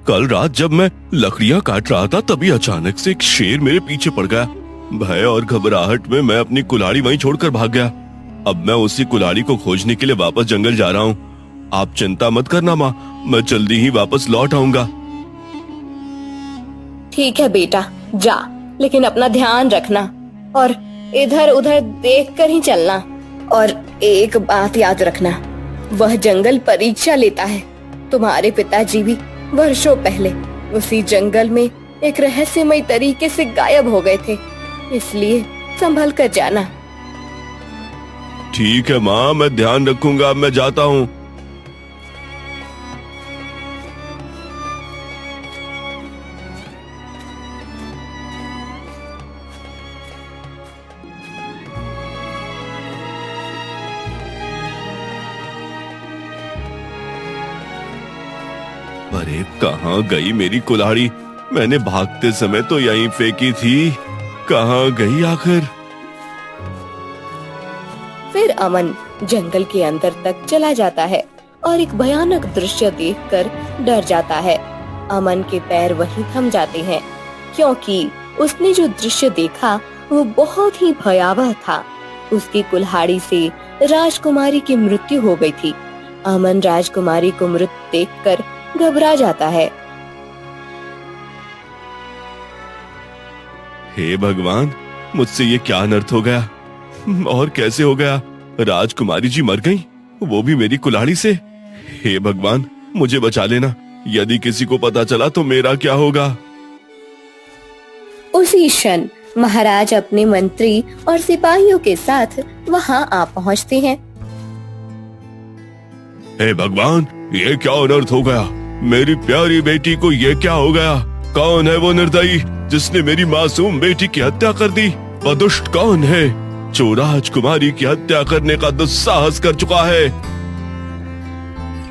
कल रात जब मैं लकड़ियां काट रहा था तभी अचानक से एक शेर मेरे पीछे पड़ गया। भय और घबराहट में मैं अपनी कुल्हाड़ी वहीं छोड़कर भाग गया। अब मैं उसी कुल्हाड़ी को खोजने के लिए वापस जंगल जा रहा हूँ। आप चिंता मत करना माँ, मैं जल्दी ही वापस लौट आऊंगा। ठीक है बेटा, जा, लेकिन अपना ध्यान रखना और इधर उधर देख कर ही चलना। और एक बात याद रखना, वह जंगल परीक्षा लेता है। तुम्हारे पिताजी भी वर्षों पहले उसी जंगल में एक रहस्यमय तरीके से गायब हो गए थे, इसलिए संभल कर जाना। ठीक है माँ, मैं ध्यान रखूंगा। मैं जाता हूँ। अरे कहाँ गई मेरी कुल्हाड़ी? मैंने भागते समय तो यहीं फेंकी थी, कहाँ गई आखिर? फिर अमन जंगल के अंदर तक चला जाता है और एक भयानक दृश्य देखकर डर जाता है। अमन के पैर वहीं थम जाते हैं क्योंकि उसने जो दृश्य देखा वो बहुत ही भयावह था। उसकी कुल्हाड़ी से राजकुमारी की मृत्यु हो गई थी। अमन राजकुमारी को मृत देखकर घबरा जाता है। हे भगवान, मुझसे ये क्या अनर्थ हो गया और कैसे हो गया? राजकुमारी जी मर गईं, वो भी मेरी कुल्हाड़ी से। हे भगवान, मुझे बचा लेना। यदि किसी को पता चला तो मेरा क्या होगा? उसी क्षण महाराज अपने मंत्री और सिपाहियों के साथ वहां आ पहुंचते हैं। हे भगवान, ये क्या अनर्थ हो गया? मेरी प्यारी बेटी को ये क्या हो गया? कौन है वो निर्दयी जिसने मेरी मासूम बेटी की हत्या कर दी? वह दुष्ट कौन है जो राजकुमारी की हत्या करने का दुस्साहस कर चुका है?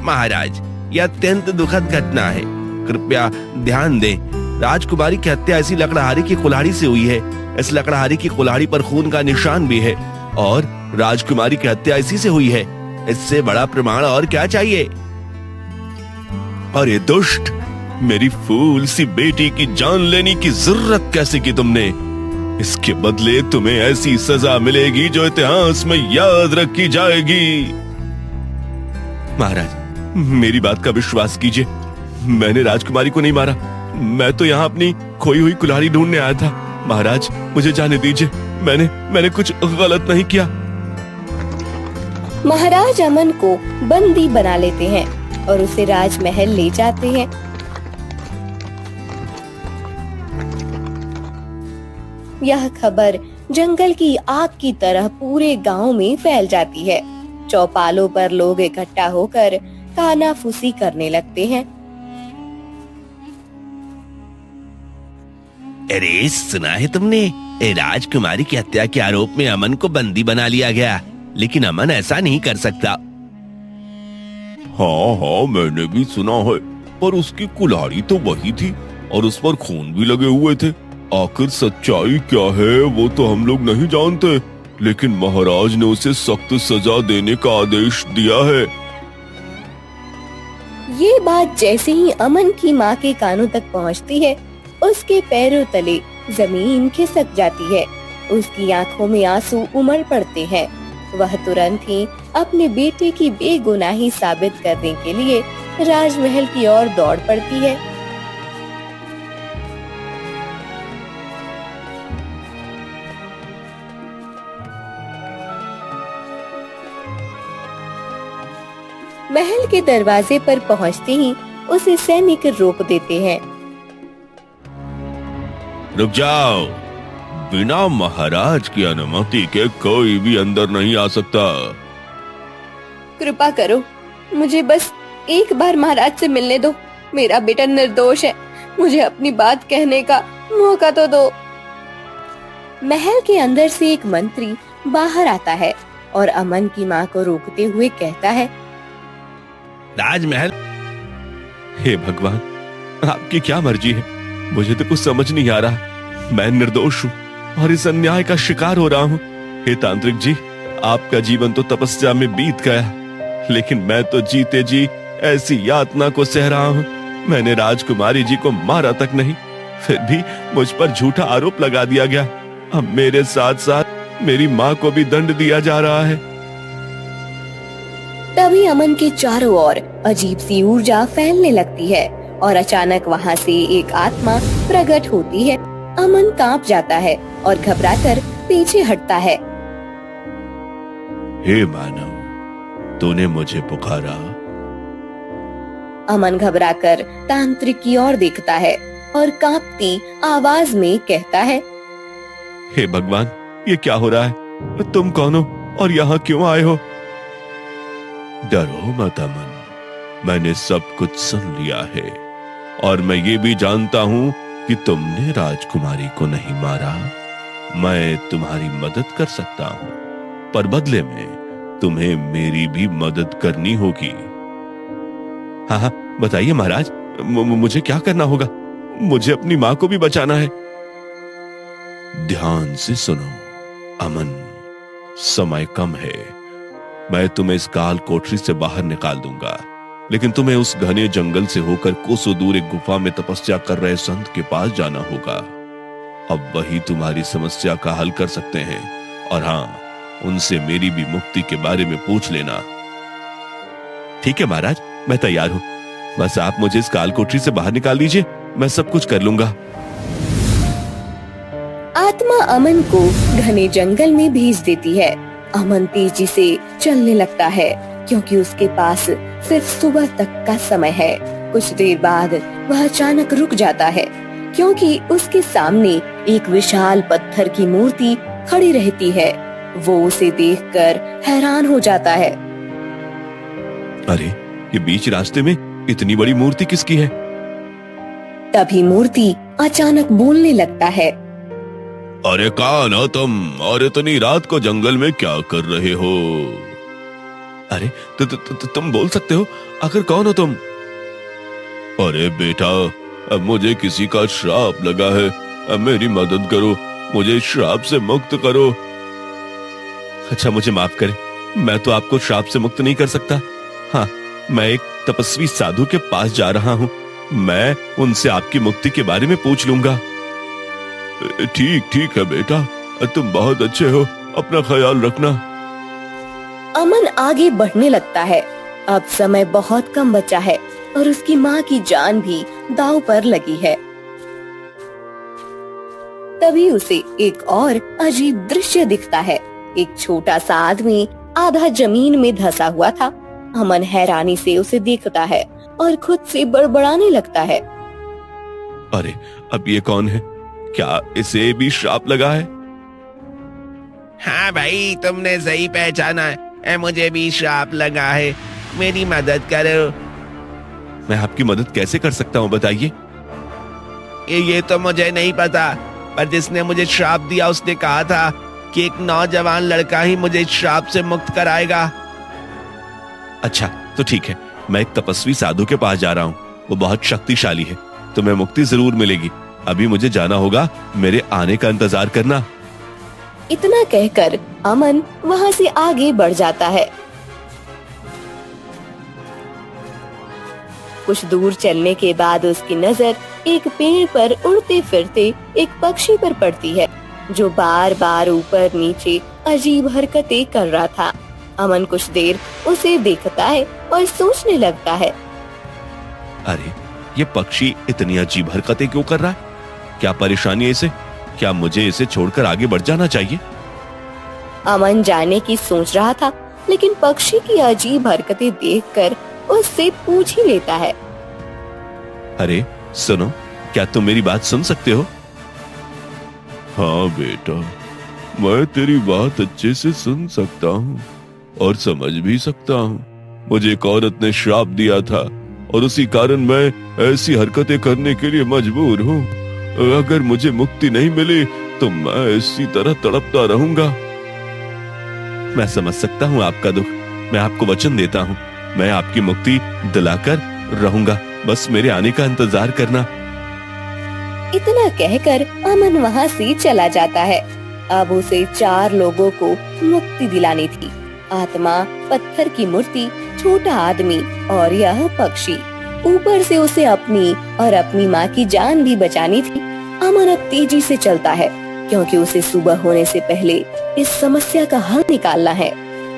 महाराज, यह अत्यंत दुखद घटना है, कृपया ध्यान दें। राजकुमारी की हत्या ऐसी लकड़हारी की कुल्हाड़ी से हुई है। इस लकड़हारी की कुल्हाड़ी पर खून का निशान भी है और राजकुमारी की हत्या इसी से हुई है। इससे बड़ा प्रमाण और क्या चाहिए? अरे दुष्ट, मेरी फूल सी बेटी की जान लेने की जरूरत कैसे की तुमने? इसके बदले तुम्हें ऐसी सजा मिलेगी जो इतिहास में याद रखी जाएगी। महाराज, मेरी बात का विश्वास कीजिए, मैंने राजकुमारी को नहीं मारा। मैं तो यहाँ अपनी खोई हुई कुल्हाड़ी ढूंढने आया था। महाराज, मुझे जाने दीजिए, मैंने कुछ गलत नहीं किया। महाराज अमन को बंदी बना लेते हैं और उसे राजमहल ले जाते हैं। यह खबर जंगल की आग की तरह पूरे गांव में फैल जाती है। चौपालों पर लोग इकट्ठा होकर कानाफूसी करने लगते हैं। अरे सुना है तुमने? राजकुमारी की हत्या के आरोप में अमन को बंदी बना लिया गया, लेकिन अमन ऐसा नहीं कर सकता। हाँ, मैंने भी सुना है, पर उसकी कुल्हाड़ी तो वही थी और उस पर खून भी लगे हुए थे। आखिर सच्चाई क्या है वो तो हम लोग नहीं जानते, लेकिन महाराज ने उसे सख्त सजा देने का आदेश दिया है। ये बात जैसे ही अमन की माँ के कानों तक पहुँचती है, उसके पैरों तले जमीन खिसक जाती है। उसकी आंखों में आंसू उमड़ पड़ते हैं। वह तुरंत ही अपने बेटे की बेगुनाही साबित करने के लिए राजमहल की ओर दौड़ पड़ती है। महल के दरवाजे पर पहुंचते ही उसे सैनिक रोक देते हैं। रुक जाओ, बिना महाराज की अनुमति के कोई भी अंदर नहीं आ सकता। कृपा करो, मुझे बस एक बार महाराज से मिलने दो। मेरा बेटा निर्दोष है, मुझे अपनी बात कहने का मौका तो दो। महल के अंदर से एक मंत्री बाहर आता है और अमन की माँ को रोकते हुए कहता है, राजमहल। हे भगवान, आपकी क्या मर्जी है? मुझे तो कुछ समझ नहीं आ रहा। मैं निर्दोष हूँ और इस अन्याय का शिकार हो रहा हूँ। हे तांत्रिक जी, आपका जीवन तो तपस्या में बीत गया, लेकिन मैं तो जीते जी ऐसी यातना को सह रहा हूँ। मैंने राजकुमारी जी को मारा तक नहीं, फिर भी मुझ पर झूठा आरोप लगा दिया गया। अब मेरे साथ साथ मेरी माँ को भी दंड दिया जा रहा है। तभी अमन के चारों ओर अजीब सी ऊर्जा फैलने लगती है और अचानक वहाँ से एक आत्मा प्रकट होती है। अमन कांप जाता है और घबराकर पीछे हटता है। हे मानव, तूने मुझे पुकारा। अमन घबराकर तांत्रिक की ओर देखता है और कांपती आवाज में कहता है, हे भगवान, ये क्या हो रहा है? तुम कौन हो और यहाँ क्यों आए हो? डरो मत अमन, मैंने सब कुछ सुन लिया है और मैं ये भी जानता हूँ कि तुमने राजकुमारी को नहीं मारा। मैं तुम्हारी मदद कर सकता हूँ, पर बदले में तुम्हें मेरी भी मदद करनी होगी। हाँ हाँ, बताइए महाराज, मुझे क्या करना होगा? मुझे अपनी माँ को भी बचाना है। ध्यान से सुनो अमन, समय कम है। मैं तुम्हें इस काल कोठरी से बाहर निकाल दूंगा, लेकिन तुम्हें उस घने जंगल से होकर कोसों दूर एक गुफा में तपस्या कर रहे संत के पास जाना होगा। अब वही तुम्हारी समस्या का हल कर सकते हैं, और हाँ, उनसे मेरी भी मुक्ति के बारे में पूछ लेना। ठीक है महाराज, मैं तैयार हूं। बस आप मुझे इस काल कोठरी से बाहर निकाल दीजिए, मैं सब कुछ कर लूंगा। आत्मा अमन को घने जंगल में भेज देती है। अमन तेजी से चलने लगता है क्योंकि उसके पास सिर्फ सुबह तक का समय है। कुछ देर बाद वह अचानक रुक जाता है क्योंकि उसके सामने एक विशाल पत्थर की मूर्ति खड़ी रहती है। वो उसे देखकर हैरान हो जाता है। अरे, ये बीच रास्ते में इतनी बड़ी मूर्ति किसकी है? तभी मूर्ति अचानक बोलने लगता है। अरे कौन हो तुम और इतनी रात को जंगल में क्या कर रहे हो? अरे तुम बोल सकते हो, आखिर कौन हो तुम? अरे बेटा, अब मुझे किसी का श्राप लगा है, अब मेरी मदद करो, मुझे श्राप से मुक्त करो। अच्छा, मुझे माफ करें, मैं तो आपको श्राप से मुक्त नहीं कर सकता। हाँ, मैं एक तपस्वी साधु के पास जा रहा हूँ, मैं उनसे आपकी मुक्ति के बारे में पूछ लूंगा। ठीक है बेटा, तुम बहुत अच्छे हो, अपना ख्याल रखना। अमन आगे बढ़ने लगता है। अब समय बहुत कम बचा है और उसकी माँ की जान भी दांव पर लगी है। तभी उसे एक और अजीब दृश्य दिखता है। एक छोटा सा आदमी आधा जमीन में धंसा हुआ था। अमन हैरानी से उसे देखता है और खुद से बड़बड़ाने लगता है। अरे, अब ये कौन है? क्या इसे भी श्राप लगा है? हाँ भाई, तुमने सही पहचाना है, मुझे भी श्राप लगा है, मेरी मदद करो। मैं आपकी मदद कैसे कर सकता हूँ, बताइए। ये तो मुझे नहीं पता, पर जिसने मुझे श्राप दिया उसने कहा था कि एक नौजवान लड़का ही मुझे इस श्राप से मुक्त कराएगा। अच्छा, तो ठीक है, मैं एक तपस्वी साधु के पास जा रहा हूँ, वो बहुत शक्तिशाली है, तुम्हें मुक्ति जरूर मिलेगी। अभी मुझे जाना होगा, मेरे आने का इंतजार करना। इतना कहकर अमन वहाँ से आगे बढ़ जाता है। कुछ दूर चलने के बाद उसकी नजर एक पेड़ पर उड़ते फिरते एक पक्षी पर पड़ती है, जो बार बार ऊपर नीचे अजीब हरकतें कर रहा था। अमन कुछ देर उसे देखता है और सोचने लगता है, अरे, ये पक्षी इतनी अजीब हरकतें क्यों कर रहा है? क्या परेशानी है इसे? क्या मुझे इसे छोड़कर आगे बढ़ जाना चाहिए? अमन जाने की सोच रहा था, लेकिन पक्षी की अजीब हरकतें देखकर उससे पूछ ही लेता है। अरे सुनो, क्या तुम मेरी बात सुन सकते हो? हाँ बेटा, मैं तेरी बात अच्छे से सुन सकता हूँ और समझ भी सकता हूँ। मुझे एक औरत ने श्राप दिया था और उसी कारण मैं ऐसी हरकतें करने के लिए मजबूर हूँ। अगर मुझे मुक्ति नहीं मिली तो मैं इसी तरह तड़पता रहूंगा। मैं समझ सकता हूँ आपका दुख, मैं आपको वचन देता हूँ, मैं आपकी मुक्ति दिलाकर रहूंगा, बस मेरे आने का इंतजार करना। इतना कहकर अमन वहाँ से चला जाता है। अब उसे 4 लोगों को मुक्ति दिलानी थी। आत्मा, पत्थर की मूर्ति, छोटा आदमी और यह पक्षी। ऊपर से उसे अपनी और अपनी माँ की जान भी बचानी थी। अमन अब तेजी से चलता है क्योंकि उसे सुबह होने से पहले इस समस्या का हल निकालना है।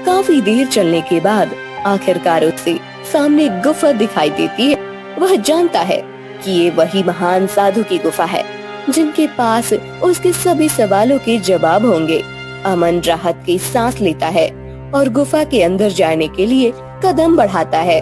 काफी देर चलने के बाद आखिरकार उसे सामने एक गुफा दिखाई देती है। वह जानता है कि ये वही महान साधु की गुफा है जिनके पास उसके सभी सवालों के जवाब होंगे। अमन राहत की सांस लेता है और गुफा के अंदर जाने के लिए कदम बढ़ाता है।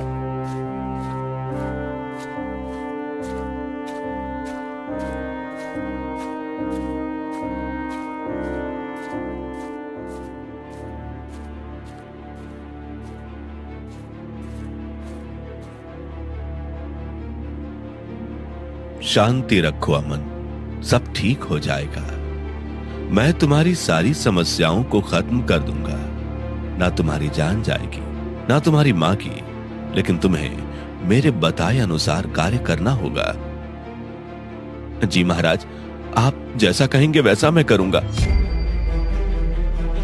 शांति रखो अमन, सब ठीक हो जाएगा। मैं तुम्हारी सारी समस्याओं को खत्म कर दूंगा। ना तुम्हारी जान जाएगी, ना तुम्हारी माँ की, लेकिन तुम्हें मेरे बताए अनुसार कार्य करना होगा। जी महाराज, आप जैसा कहेंगे वैसा मैं करूंगा।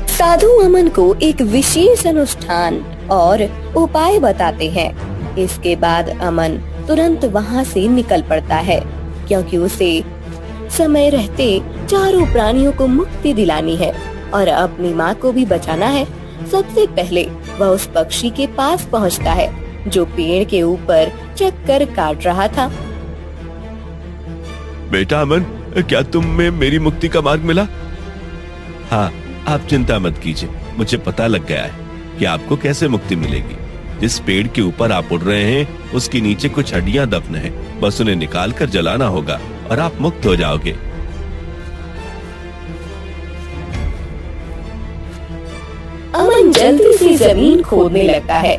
साधु अमन को एक विशेष अनुष्ठान और उपाय बताते हैं। इसके बाद अमन तुरंत वहाँ से निकल पड़ता है क्योंकि उसे समय रहते चारों प्राणियों को मुक्ति दिलानी है और अपनी माँ को भी बचाना है। सबसे पहले वह उस पक्षी के पास पहुँचता है जो पेड़ के ऊपर चक्कर काट रहा था। बेटा अमन, क्या तुम्हें मेरी मुक्ति का मार्ग मिला? हाँ, आप चिंता मत कीजिए, मुझे पता लग गया है कि आपको कैसे मुक्ति मिलेगी। जिस पेड़ के ऊपर आप उड़ रहे हैं उसके नीचे कुछ हड्डियां दफन हैं, बस उन्हें निकाल कर जलाना होगा और आप मुक्त हो जाओगे। अमन जल्दी से जमीन खोदने लगता है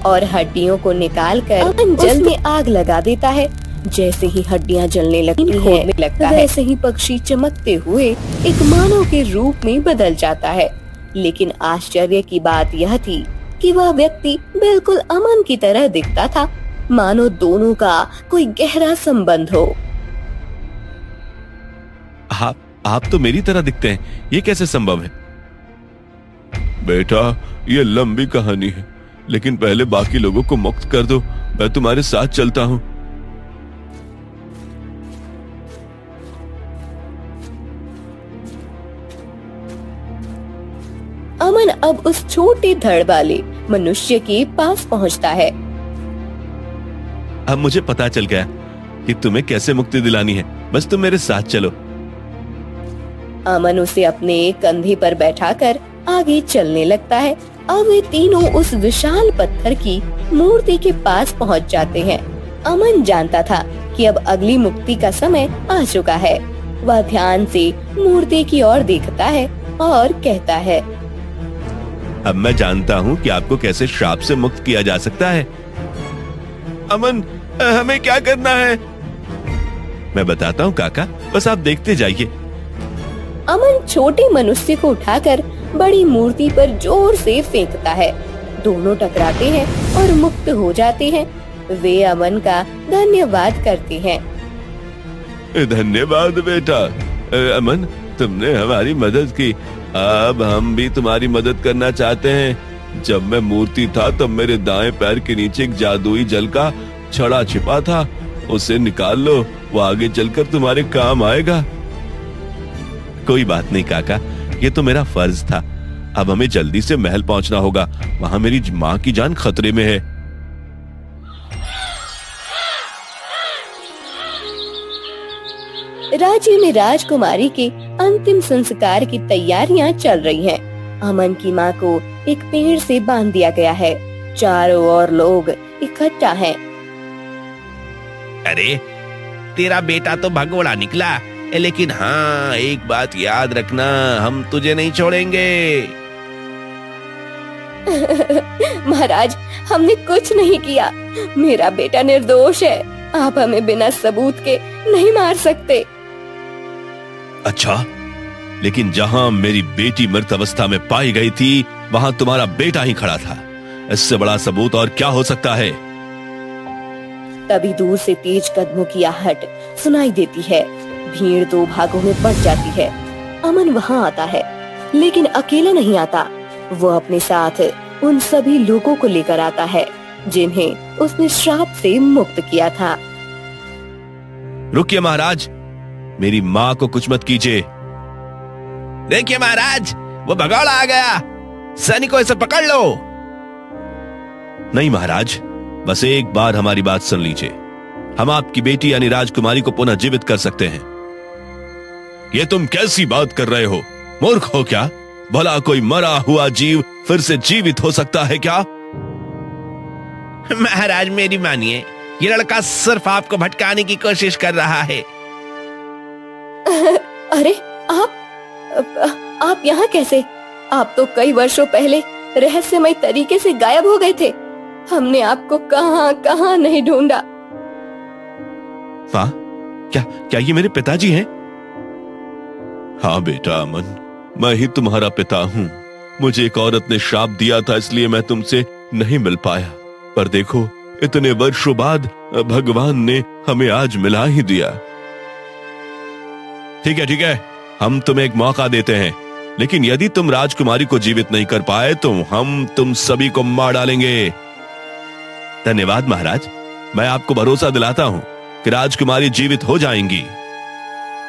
और हड्डियों को निकालकर अमन जल में आग लगा देता है। जैसे ही हड्डियां जलने लगती हैं, लगता है वैसे ही पक्षी चमकते हुए एक मानव के रूप में बदल जाता है। लेकिन आश्चर्य की बात यह थी कि वह व्यक्ति बिल्कुल अमन की तरह दिखता था, मानो दोनों का कोई गहरा संबंध हो। आप तो मेरी तरह दिखते हैं, ये कैसे संभव है? बेटा, ये लंबी कहानी है, लेकिन पहले बाकी लोगों को मुक्त कर दो, मैं तुम्हारे साथ चलता हूँ। अमन अब उस छोटे धड़ वाले मनुष्य के पास पहुंचता है। अब मुझे पता चल गया कि तुम्हें कैसे मुक्ति दिलानी है, बस तुम मेरे साथ चलो। अमन उसे अपने कंधे पर बैठाकर आगे चलने लगता है। अब वे तीनों उस विशाल पत्थर की मूर्ति के पास पहुंच जाते हैं। अमन जानता था कि अब अगली मुक्ति का समय आ चुका है। वह ध्यान से मूर्ति की ओर देखता है और कहता है, अब मैं जानता हूँ कि आपको कैसे श्राप से मुक्त किया जा सकता है। अमन, हमें क्या करना है? मैं बताता हूँ काका, बस आप देखते जाइए। अमन छोटे मनुष्य को उठाकर बड़ी मूर्ति पर जोर से फेंकता है। दोनों टकराते हैं और मुक्त हो जाते हैं। वे अमन का धन्यवाद करते हैं। धन्यवाद बेटा। अमन, तुमने हमारी मदद की, अब हम भी तुम्हारी मदद करना चाहते हैं। जब मैं मूर्ति था तब मेरे दाएं पैर के नीचे एक जादुई जल का छड़ा छिपा था, उसे निकाल लो, वो आगे चलकर तुम्हारे काम आएगा। कोई बात नहीं काका, ये तो मेरा फर्ज था। अब हमें जल्दी से महल पहुंचना होगा, वहां मेरी माँ की जान खतरे में है। राज्य में राजकुमारी के अंतिम संस्कार की तैयारियां चल रही हैं। अमन की मां को एक पेड़ से बांध दिया गया है। चारों ओर लोग इकट्ठा हैं। अरे, तेरा बेटा तो भगोड़ा निकला, लेकिन हाँ, एक बात याद रखना, हम तुझे नहीं छोड़ेंगे। महाराज, हमने कुछ नहीं किया, मेरा बेटा निर्दोष है। आप हमें बिना सबूत के नहीं मार सकते। अच्छा, लेकिन जहां मेरी बेटी मृत अवस्था में पाई गई थी, वहां तुम्हारा बेटा ही खड़ा था। इससे बड़ा सबूत और क्या हो सकता है? तभी दूर से तेज कदमों की आहट सुनाई देती है। भीड़ दो भागों में बढ़ जाती है। अमन वहां आता है, लेकिन अकेला नहीं आता। वो अपने साथ उन सभी लोगों को लेकर आता है जिन्हें उसने श्राप से मुक्त किया था। रुकिए महाराज, मेरी माँ को कुछ मत कीजिए। देखिए महाराज, वो भगोड़ा आ गया, सैनिकों इसे पकड़ लो। नहीं महाराज, बस एक बार हमारी बात सुन लीजिए। हम आपकी बेटी यानी राजकुमारी को पुनः जीवित कर सकते हैं। ये तुम कैसी बात कर रहे हो? मूर्ख हो क्या? भला कोई मरा हुआ जीव फिर से जीवित हो सकता है क्या? महाराज मेरी मानिए, ये लड़का सिर्फ आपको भटकाने की कोशिश कर रहा है। अरे आप यहाँ कैसे? आप तो कई वर्षों पहले रहस्यमय तरीके से गायब हो गए थे। हमने आपको कहां नहीं ढूंढा। माँ, क्या ये मेरे पिताजी हैं? हाँ बेटा अमन, मैं ही तुम्हारा पिता हूँ। मुझे एक औरत ने श्राप दिया था, इसलिए मैं तुमसे नहीं मिल पाया। पर देखो, इतने वर्षों बाद भगवान ने हमें आज मिला ही दिया। ठीक है, हम तुम्हें एक मौका देते हैं, लेकिन यदि तुम राजकुमारी को जीवित नहीं कर पाए तो हम तुम सभी को मार डालेंगे। धन्यवाद महाराज, मैं आपको भरोसा दिलाता हूँ कि राजकुमारी जीवित हो जाएंगी।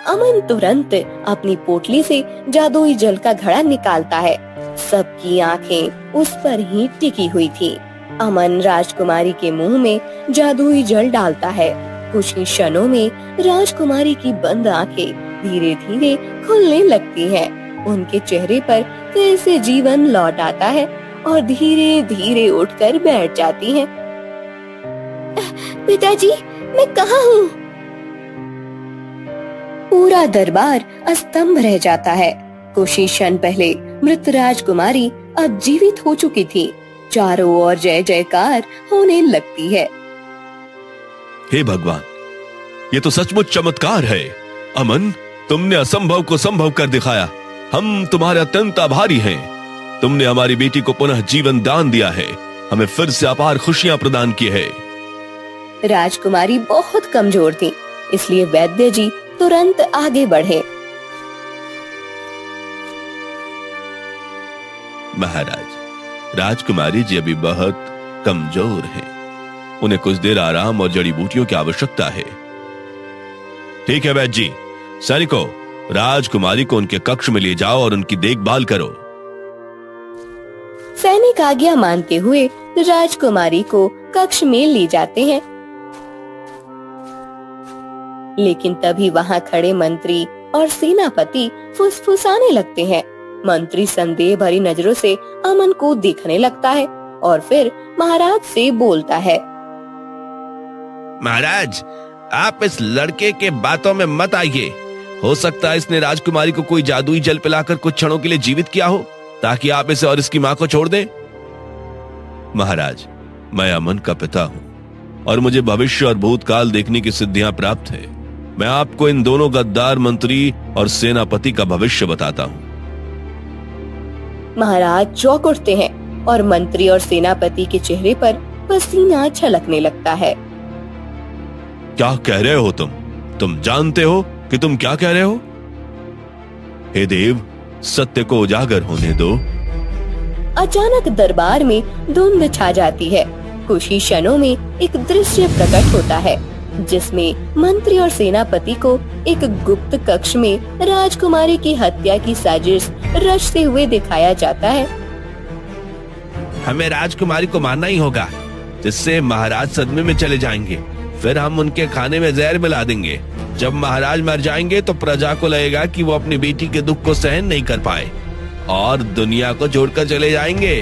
अमन तुरंत अपनी पोटली से जादुई जल का घड़ा निकालता है। सबकी आंखें उस पर ही टिकी हुई थी। अमन राजकुमारी के मुंह में जादुई जल डालता है। कुछ ही क्षणों में राजकुमारी की बंद आंखें धीरे धीरे खुलने लगती हैं। उनके चेहरे पर फिर से जीवन लौट आता है और धीरे धीरे उठकर बैठ जाती हैं। पिताजी, मैं कहाँ हूँ? पूरा दरबार अस्तंभ रह जाता है। कुछ ही क्षण पहले मृत राजकुमारी अब जीवित हो चुकी थी। चारों ओर जय जयकार होने लगती है। हे भगवान, ये तो सचमुच चमत्कार है। अमन, तुमने असंभव को संभव कर दिखाया। हम तुम्हारे अत्यंत आभारी हैं। तुमने हमारी बेटी को पुनः जीवन दान दिया है, हमें फिर से अपार खुशियां प्रदान की है। राजकुमारी बहुत कमजोर थी, इसलिए वैद्य जी तुरंत आगे बढ़े। महाराज, राजकुमारी जी अभी बहुत कमजोर हैं। उन्हें कुछ देर आराम और जड़ी बूटियों की आवश्यकता है। ठीक है वैद्य जी, सैनिकों, राजकुमारी को उनके कक्ष में ले जाओ और उनकी देखभाल करो। सैनिक आज्ञा मानते हुए राजकुमारी को कक्ष में ले जाते हैं। लेकिन तभी वहां खड़े मंत्री और सेनापति फुसफुसाने लगते हैं। मंत्री संदेह भरी नजरों से अमन को देखने लगता है और फिर महाराज से बोलता है। महाराज, आप इस लड़के के बातों में मत आइए। हो सकता है इसने राजकुमारी को कोई जादुई जल पिलाकर कुछ क्षणों के लिए जीवित किया हो, ताकि आप इसे और इसकी मां को छोड़ दें। महाराज, मैं अमन का पिता हूं और मुझे भविष्य और भूतकाल देखने की सिद्धियां प्राप्त है। मैं आपको इन दोनों गद्दार मंत्री और सेनापति का भविष्य बताता हूं। महाराज चौंक उठते हैं और मंत्री और सेनापति के चेहरे पर पसीना छलकने लगता है। क्या कह रहे हो तुम जानते हो कि तुम क्या कह रहे हो? हे देव, सत्य को उजागर होने दो। अचानक दरबार में धुंध छा जाती है। कुछ ही क्षणों में एक दृश्य प्रकट होता है जिसमें मंत्री और सेनापति को एक गुप्त कक्ष में राजकुमारी की हत्या की साजिश रचते हुए दिखाया जाता है। हमें राजकुमारी को मारना ही होगा, जिससे महाराज सदमे में चले जाएंगे। फिर हम उनके खाने में जहर मिला देंगे। जब महाराज मर जाएंगे तो प्रजा को लगेगा कि वो अपनी बेटी के दुख को सहन नहीं कर पाए और दुनिया को छोड़कर चले जाएंगे।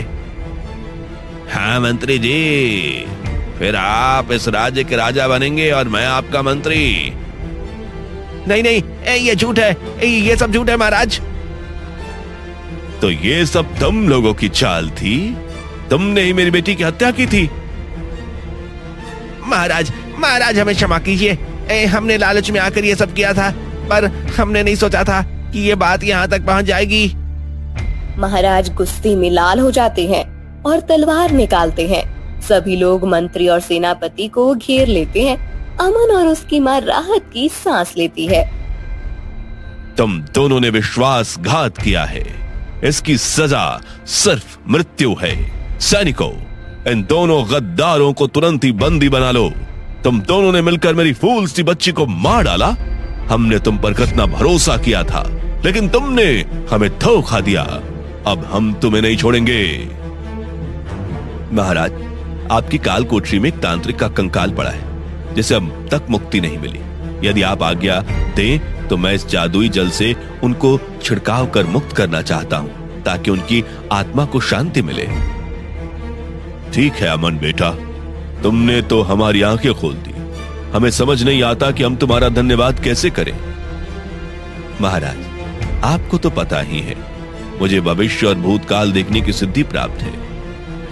हाँ मंत्री जी, फिर आप इस राज्य के राजा बनेंगे और मैं आपका मंत्री। नहीं, ये झूठ है, ये सब झूठ है महाराज। तो ये सब तुम लोगों की चाल थी? तुमने ही मेरी बेटी की हत्या की थी? महाराज हमें क्षमा कीजिए। हमने लालच में आकर ये सब किया था, पर हमने नहीं सोचा था कि ये बात यहाँ तक पहुँच जाएगी। महाराज गुस्से में लाल हो जाते हैं और तलवार निकालते हैं। सभी लोग मंत्री और सेनापति को घेर लेते हैं। अमन और उसकी मां राहत की सांस लेती है। तुम दोनों ने विश्वासघात किया है, इसकी सजा सिर्फ मृत्यु है। सैनिकों, इन दोनों गद्दारों को तुरंत ही बंदी बना लो। तुम दोनों ने मिलकर मेरी फूल सी बच्ची को मार डाला। हमने तुम पर कितना भरोसा किया था, लेकिन तुमने हमें धोखा दिया। अब हम तुम्हें नहीं छोड़ेंगे। महाराज, आपकी काल कोठरी में एक तांत्रिक का कंकाल पड़ा है, जिसे अब तक मुक्ति नहीं मिली। यदि आप आज्ञा दें तो मैं इस जादुई जल से उनको छिड़काव कर मुक्त करना चाहता हूं, ताकि उनकी आत्मा को शांति मिले। ठीक है अमन बेटा, तुमने तो हमारी आंखें खोल दी। हमें समझ नहीं आता कि हम तुम्हारा धन्यवाद कैसे करें। महाराज, आपको तो पता ही है, मुझे भविष्य और भूतकाल देखने की सिद्धि प्राप्त है।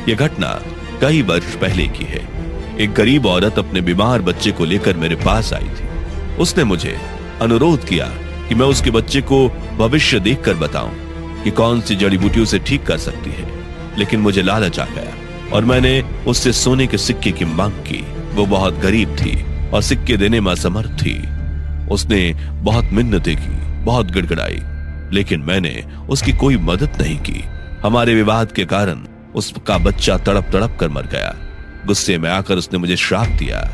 यह घटना कई वर्ष पहले की है। एक गरीब औरत अपने बीमार बच्चे को लेकर मेरे पास आई थी। उसने मुझे अनुरोध किया कि मैं उसके बच्चे को भविष्य देखकर बताऊं कि कौन सी जड़ी बूटी उसे ठीक कर सकती है। लेकिन मुझे लालच आ गया और मैंने उससे सोने के सिक्के की मांग की। वो बहुत गरीब थी और सिक्के देने में असमर्थ थी। उसने बहुत मिन्नतें की, बहुत गिड़गिड़ाई, लेकिन मैंने उसकी कोई मदद नहीं की। हमारे विवाद के कारण उसका बच्चा तड़प तड़प कर मर गया। गुस्से में आकर उसने मुझे श्राप दिया।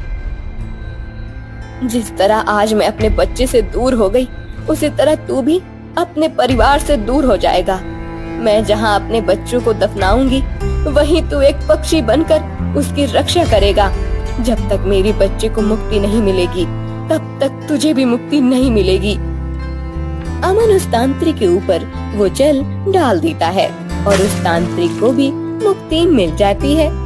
जिस तरह आज मैं अपने बच्चे से दूर हो गई, उसी तरह तू भी अपने परिवार से दूर हो जाएगा। मैं जहाँ अपने बच्चों को दफनाऊंगी, वहीं तू एक पक्षी बनकर उसकी रक्षा करेगा। जब तक मेरे बच्चे को मुक्ति नहीं मिलेगी, तब तक तुझे भी मुक्ति नहीं मिलेगी। अमन उस तांत्रिक के ऊपर वो जल डाल देता है और उस तांत्रिक को भी मुक्ति मिल जाती है।